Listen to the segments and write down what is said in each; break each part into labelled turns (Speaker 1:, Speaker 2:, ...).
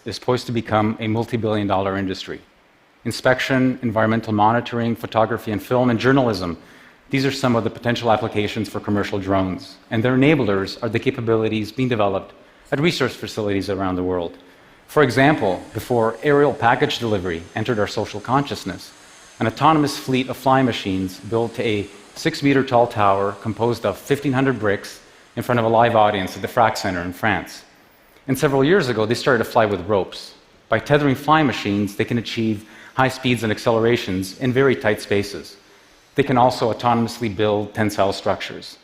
Speaker 1: is poised to become a multi-billion-dollar industry. Inspection, environmental monitoring, photography and film, and journalism, these are some of the potential applications for commercial drones, and their enablers are the capabilities being developed at research facilities around the world. For example, before aerial package delivery entered our social consciousness, an autonomous fleet of flying machines built a 6-meter tall tower composed of 1,500 bricks in front of a live audience at the Frac Center in France. And several years ago, they started to fly with ropes. By tethering flying machines, they can achieve high speeds and accelerations in very tight spaces. They can also autonomously build tensile structures.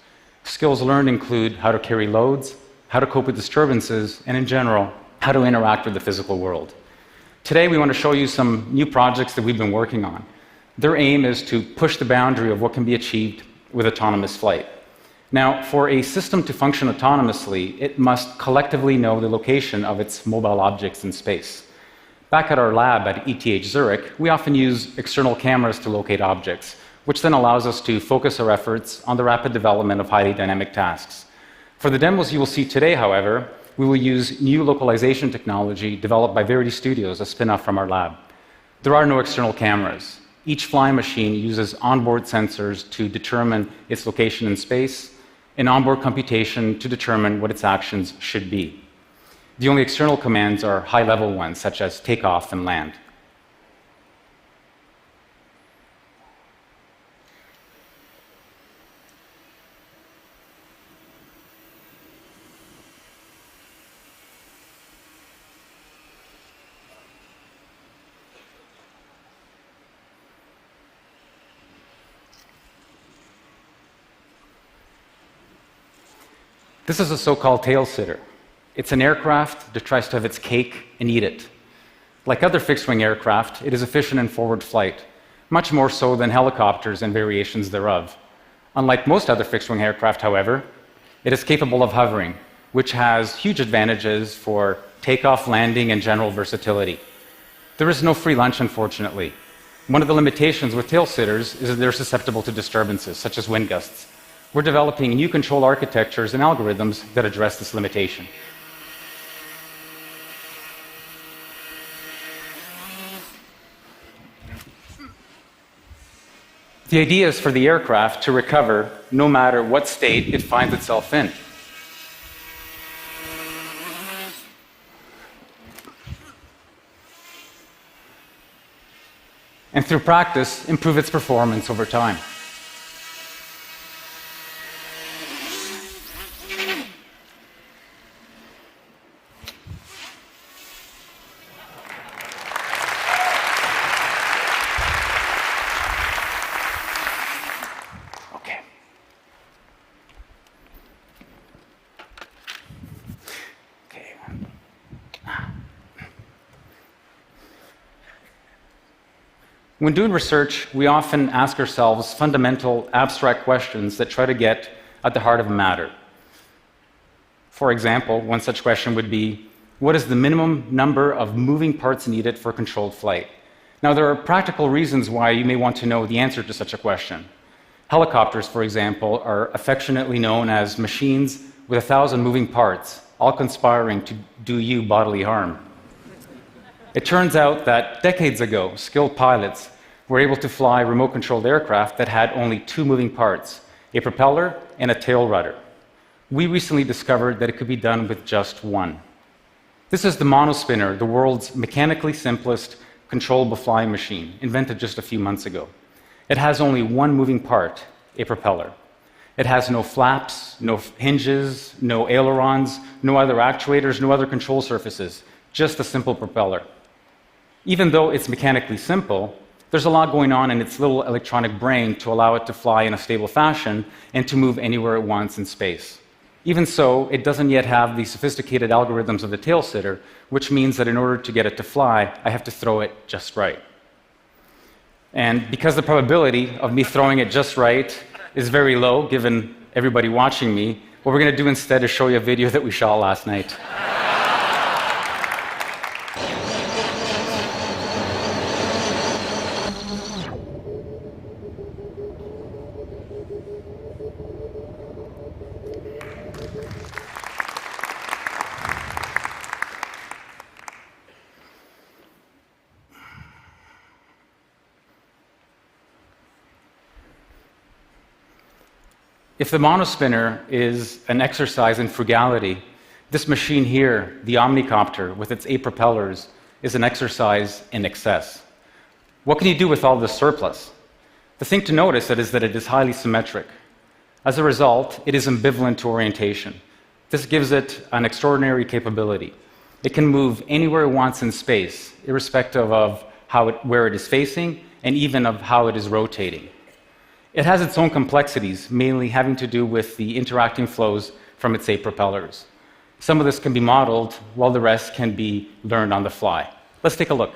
Speaker 1: Skills learned include how to carry loads, how to cope with disturbances, and in general, how to interact with the physical world. Today, we want to show you some new projects that we've been working on. Their aim is to push the boundary of what can be achieved with autonomous flight. Now, for a system to function autonomously, it must collectively know the location of its mobile objects in space. Back at our lab at ETH Zurich, we often use external cameras to locate objects, which then allows us to focus our efforts on the rapid development of highly dynamic tasks. For the demos you will see today, however, we will use new localization technology developed by Verity Studios, a spin-off from our lab. There are no external cameras. Each flying machine uses onboard sensors to determine its location in space, and onboard computation to determine what its actions should be. The only external commands are high-level ones, such as takeoff and land. This is a so-called tail sitter. It's an aircraft that tries to have its cake and eat it. Like other fixed-wing aircraft, it is efficient in forward flight, much more so than helicopters and variations thereof. Unlike most other fixed-wing aircraft, however, it is capable of hovering, which has huge advantages for takeoff, landing, and general versatility. There is no free lunch, unfortunately. One of the limitations with tail sitters is that they're susceptible to disturbances, such as wind gusts. We're developing new control architectures and algorithms that address this limitation. The idea is for the aircraft to recover no matter what state it finds itself in. And through practice, improve its performance over time. When doing research, we often ask ourselves fundamental, abstract questions that try to get at the heart of a matter. For example, one such question would be, what is the minimum number of moving parts needed for controlled flight? Now, there are practical reasons why you may want to know the answer to such a question. Helicopters, for example, are affectionately known as machines with 1,000 moving parts, all conspiring to do you bodily harm. It turns out that decades ago, skilled pilots were able to fly remote-controlled aircraft that had only 2 moving parts, a propeller and a tail rudder. We recently discovered that it could be done with just one. This is the monospinner, the world's mechanically simplest controllable flying machine, invented just a few months ago. It has only one moving part, a propeller. It has no flaps, no hinges, no ailerons, no other actuators, no other control surfaces, just a simple propeller. Even though it's mechanically simple, there's a lot going on in its little electronic brain to allow it to fly in a stable fashion and to move anywhere it wants in space. Even so, it doesn't yet have the sophisticated algorithms of the tail sitter, which means that in order to get it to fly, I have to throw it just right. And because the probability of me throwing it just right is very low, given everybody watching me, what we're going to do instead is show you a video that we shot last night. If the monospinner is an exercise in frugality, this machine here, the omnicopter with its 8 propellers, is an exercise in excess. What can you do with all this surplus? The thing to notice is that it is highly symmetric. As a result, it is ambivalent to orientation. This gives it an extraordinary capability. It can move anywhere it wants in space, irrespective of where it is facing, and even of how it is rotating. It has its own complexities, mainly having to do with the interacting flows from its 8 propellers. Some of this can be modeled, while the rest can be learned on the fly. Let's take a look.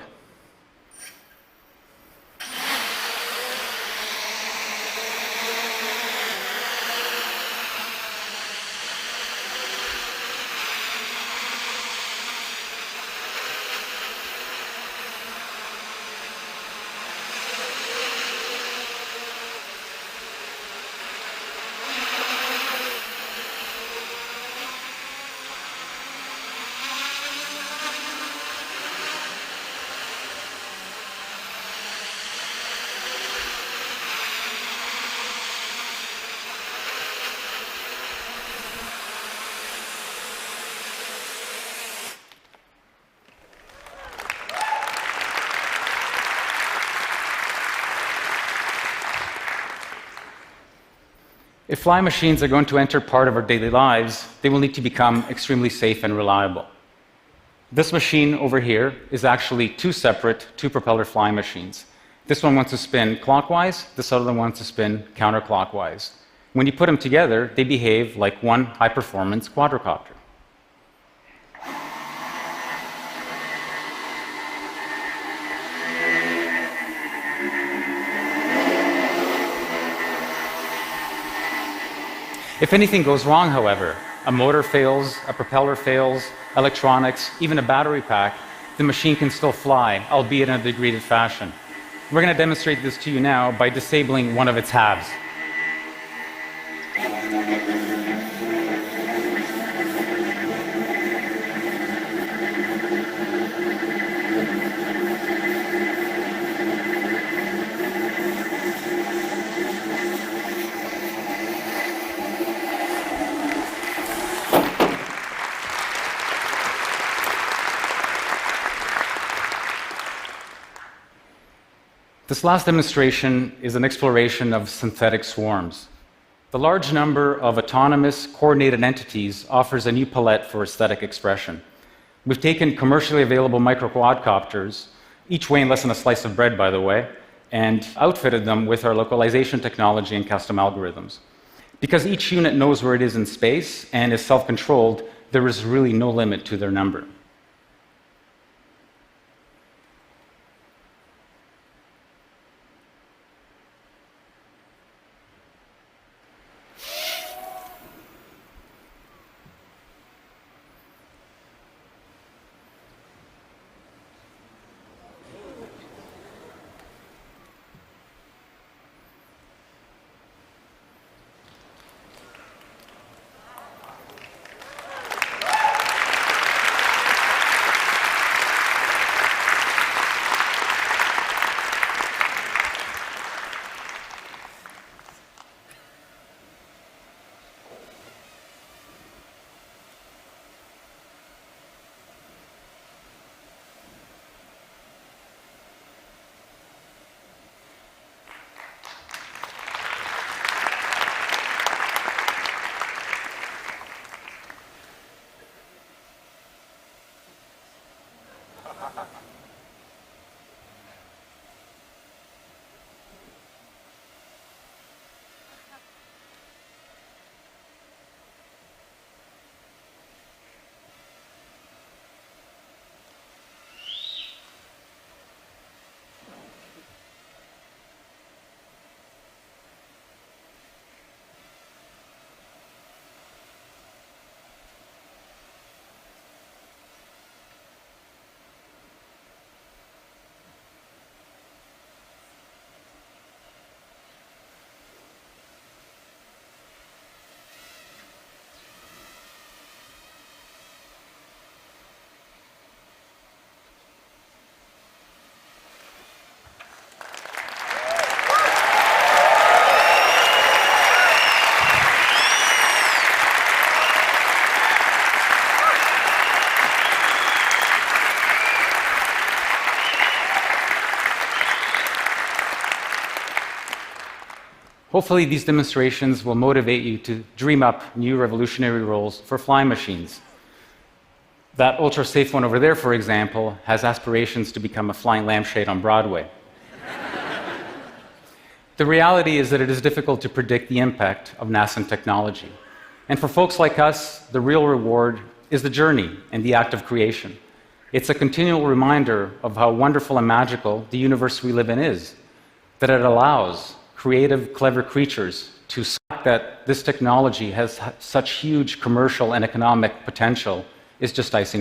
Speaker 1: If flying machines are going to enter part of our daily lives, they will need to become extremely safe and reliable. This machine over here is actually 2 separate 2-propeller flying machines. This one wants to spin clockwise, this other one wants to spin counterclockwise. When you put them together, they behave like one high-performance quadricopter. If anything goes wrong, however, a motor fails, a propeller fails, electronics, even a battery pack, the machine can still fly, albeit in a degraded fashion. We're going to demonstrate this to you now by disabling one of its halves. This last demonstration is an exploration of synthetic swarms. The large number of autonomous, coordinated entities offers a new palette for aesthetic expression. We've taken commercially available micro-quadcopters, each weighing less than a slice of bread, by the way, and outfitted them with our localization technology and custom algorithms. Because each unit knows where it is in space and is self-controlled, there is really no limit to their number. Hopefully, these demonstrations will motivate you to dream up new revolutionary roles for flying machines. That ultra-safe one over there, for example, has aspirations to become a flying lampshade on Broadway. The reality is that it is difficult to predict the impact of nascent technology. And for folks like us, the real reward is the journey and the act of creation. It's a continual reminder of how wonderful and magical the universe we live in is, that it allows creative, clever creatures to see that this technology has such huge commercial and economic potential is just icing